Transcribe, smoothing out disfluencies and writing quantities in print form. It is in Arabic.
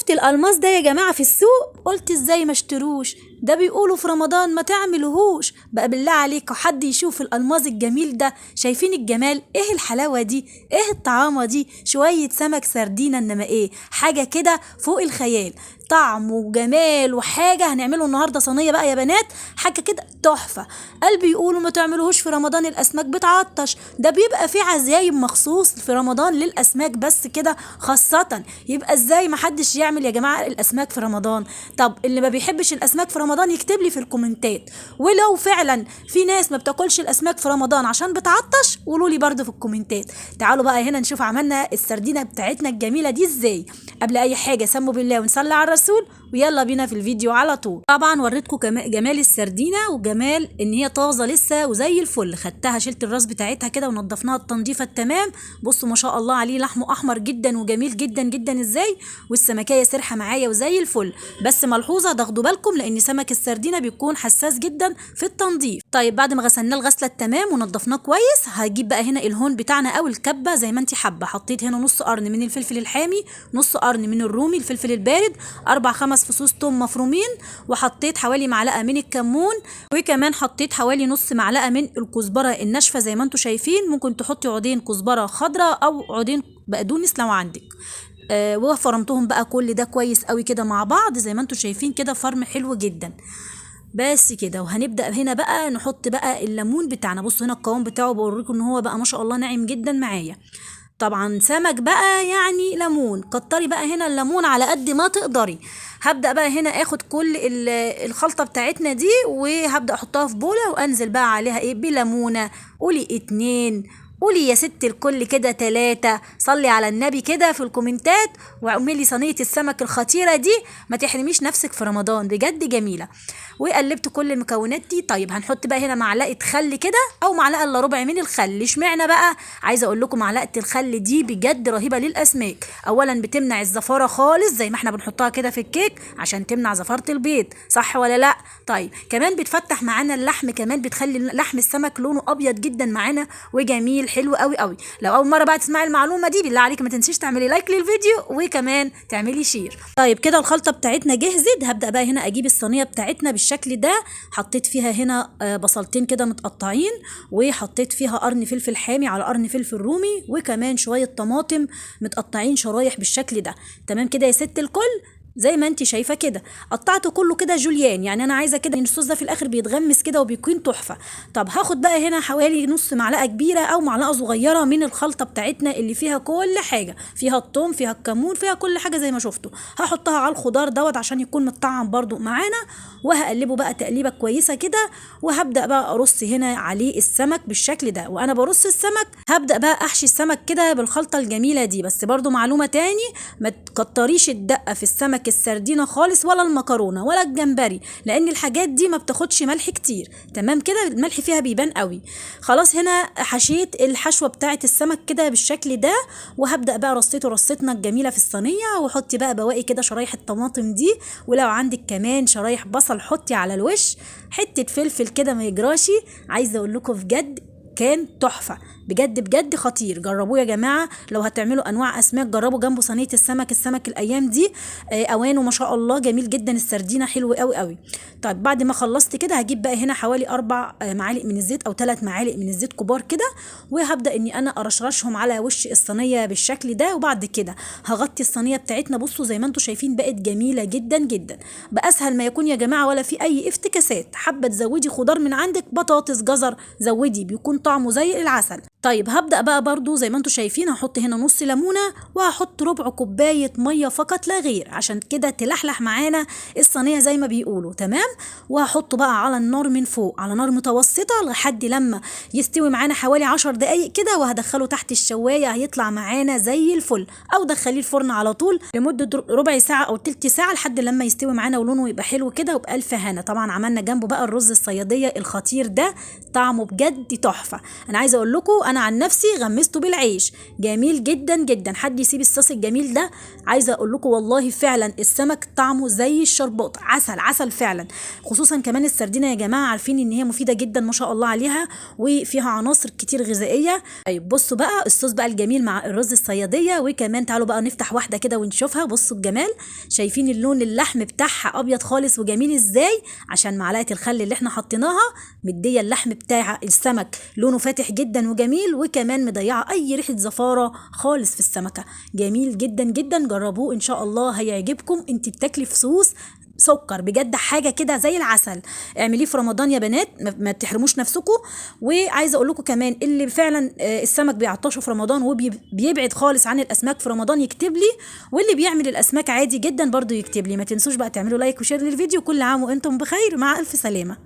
شفت الألماس ده يا جماعة في السوق؟ قلت ازاي ما اشتروش؟ ده بيقولوا في رمضان ما تعملوهوش. بقى بالله عليكم حد يشوف الألماس الجميل ده؟ شايفين الجمال؟ ايه الحلاوة دي؟ ايه الطعامة دي؟ شوية سمك سردينة، انما ايه حاجة كده فوق الخيال، طعم وجمال وحاجة. هنعمله النهاردة صينية بقى يا بنات، حاجة كده تحفة. قلبي يقولوا ما تعملوهوش في رمضان، الأسماك بتعطش. ده بيبقى في عزايم مخصوص في رمضان للأسماك بس كده خاصة. يبقى ازاي ما حدش يعمل يا جماعة الأسماك في رمضان؟ طب اللي ما بيحبش الأسماك في رمضان يكتب لي في الكومنتات، ولو فعلا في ناس ما بتاكلش الأسماك في رمضان عشان بتعطش قولوا لي برضه في الكومنتات. تعالوا بقى هنا نشوف عملنا السردينة بتاعتنا الجميلة دي ازاي. قبل أي حاجة سموا بالله ونصلي على الرسول، ويلا بينا في الفيديو على طول. طبعا وريتكم جمال السردينة وجمال ان هي طازة لسه وزي الفل. خدتها شلت الراس بتاعتها كده ونضفناها التنظيفة التمام. بصوا ما شاء الله عليه، لحمه احمر جدا وجميل جدا جدا ازاي، والسمكية سرحة معايا وزي الفل. بس ملحوظة تاخدوا بالكم لان سمك السردينة بيكون حساس جدا في التنظيف. طيب بعد ما غسلناه الغسلة التمام ونضفناه كويس، هجيب بقى هنا الهون بتاعنا او الكبة زي ما انت حابة. حطيت هنا نص قرن من الفلفل الحامي، نص قرن من الرومي الفلفل البارد، 4-5 فصوص توم مفرومين، وحطيت حوالي معلقه من الكمون، وكمان حطيت حوالي نص معلقه من الكزبره الناشفه زي ما انتم شايفين. ممكن تحطي عودين كزبره خضراء او عودين بقدونس لو عندك. وفرمتهم بقى كل ده كويس قوي كده مع بعض زي ما انتم شايفين كده، فرم حلو جدا. بس كده، وهنبدأ هنا بقى نحط بقى الليمون بتاعنا. بصوا هنا القوام بتاعه بوريكم ان هو بقى ما شاء الله ناعم جدا معايا. طبعا سمك بقى يعني ليمون، كتري بقى هنا الليمون على قد ما تقدري. هبدأ بقى هنا اخد كل الخلطة بتاعتنا دي وهبدأ احطها في بولة وانزل بقى عليها ايه بليمونة. قولي 2، قولي يا ست الكل كده 3. صلي على النبي كده في الكومنتات واعملي صينية السمك الخطيرة دي، ما تحرميش نفسك في رمضان، بجد جميلة. وقلبت كل المكونات دي. طيب هنحط بقى هنا معلقة خل كده او معلقة الا ربع من الخل. اشمعنى بقى؟ عايزة اقول لكم معلقة الخل دي بجد رهيبة للاسماك. اولا بتمنع الزفارة خالص زي ما احنا بنحطها كده في الكيك عشان تمنع زفارة البيض، صح ولا لا؟ طيب كمان بتفتح معانا اللحم، كمان بتخلي لحم السمك لونه ابيض جدا معانا وجميل حلو قوي قوي. لو اول مره بقى تسمعي المعلومه دي بالله عليك ما تنسيش تعملي لايك للفيديو وكمان تعملي شير. طيب كده الخلطه بتاعتنا جهزت. هبدا بقى هنا اجيب الصينيه بتاعتنا بالشكل ده. حطيت فيها هنا بصلتين كده متقطعين، وحطيت فيها قرن فلفل حامي على قرن فلفل رومي، وكمان شويه طماطم متقطعين شرايح بالشكل ده. تمام كده يا ست الكل زي ما انت شايفه كده. قطعته كله كده جوليان، يعني انا عايزه كده ان الصوص ده في الاخر بيتغمس كده وبيكون تحفه. طب هاخد بقى هنا حوالي نص معلقه كبيره او معلقه صغيره من الخلطه بتاعتنا اللي فيها كل حاجه، فيها الثوم فيها الكمون فيها كل حاجه زي ما شفتوا. هحطها على الخضار دوت عشان يكون متطعم برده معانا، وهقلبه بقى تقليبه كويسه كده. وهبدا بقى ارص هنا عليه السمك بالشكل ده. وانا برص السمك هبدا بقى احشي السمك كده بالخلطه الجميله دي. بس برده معلومه تاني، ما تكتريش الدقه في السمك السردينه خالص ولا المكرونه ولا الجمبري، لان الحاجات دي ما بتاخدش ملح كتير. تمام كده، الملح فيها بيبان قوي. خلاص هنا حشيت الحشوه بتاعه السمك كده بالشكل ده. وهبدا بقى رصيته رصتنا الجميله في الصينيه. وحطي بقى بواقي كده شرايح الطماطم دي، ولو عندك كمان شرايح بصل حطي على الوش، حته فلفل كده ما يجراشي. عايزه اقول لكم بجد كان تحفه، بجد بجد خطير. جربوه يا جماعه. لو هتعملوا انواع اسماك جربوا جنبه صينيه السمك الايام دي اوانه ما شاء الله جميل جدا. السردينه حلو قوي قوي. طيب بعد ما خلصت كده هجيب بقى هنا حوالي 4 معالق من الزيت او 3 معالق من الزيت كبار كده، وهبدا اني انا ارشرشهم على وش الصينيه بالشكل ده. وبعد كده هغطي الصينيه بتاعتنا. بصوا زي ما انتم شايفين بقت جميله جدا جدا، باسهل ما يكون يا جماعه، ولا في اي افتكاسات. حابه تزودي خضار من عندك، بطاطس جزر زودي، بيكون طعمه زي العسل. طيب هبدأ بقى برضو زي ما انتم شايفين هحط هنا نص ليمونة، وهحط ربع كوباية مية فقط لا غير عشان كده تلحلح معانا الصينية زي ما بيقولوا. تمام. وهحطه بقى على النار من فوق على نار متوسطة لحد لما يستوي معانا حوالي 10 دقايق كده. وهدخله تحت الشواية هيطلع معانا زي الفل، او دخليه الفرن على طول لمدة ربع ساعة او تلت ساعة لحد لما يستوي معانا ولونه يبقى حلو كده وبألف هنا. طبعا عملنا جنبه بقى الرز الصيادية الخطير ده، طعمه بجد تحفة. انا عايزة اقول لكم وانا عن نفسي غمسته بالعيش، جميل جدا جدا. حد يسيب الصوص الجميل ده. عايزه اقول لكم والله فعلا السمك طعمه زي الشربات، عسل عسل فعلا. خصوصا كمان السردينه يا جماعه، عارفين ان هي مفيده جدا ما شاء الله عليها، وفيها عناصر كتير غذائيه. طيب بصوا بقى الصوص بقى الجميل مع الرز الصياديه، وكمان تعالوا بقى نفتح واحده كده ونشوفها. بصوا الجمال، شايفين اللون اللحم بتاعها ابيض خالص وجميل ازاي، عشان معلقه الخل اللي احنا حطيناها مديه اللحم بتاع السمك لونه فاتح جدا وجميل، وكمان مضيعه اي ريحه زفاره خالص في السمكه. جميل جدا جدا، جربوه ان شاء الله هيعجبكم. انت بتاكلي في صوص سكر بجد، حاجه كده زي العسل. اعمليه في رمضان يا بنات، ما تحرموش نفسكم. وعايزه اقول لكم كمان اللي فعلا السمك بيعطشه في رمضان وبيبعد خالص عن الاسماك في رمضان يكتب لي، واللي بيعمل الاسماك عادي جدا برضو يكتب لي. ما تنسوش بقى تعملوا لايك وشير للفيديو. كل عام وانتم بخير، مع الف سلامه.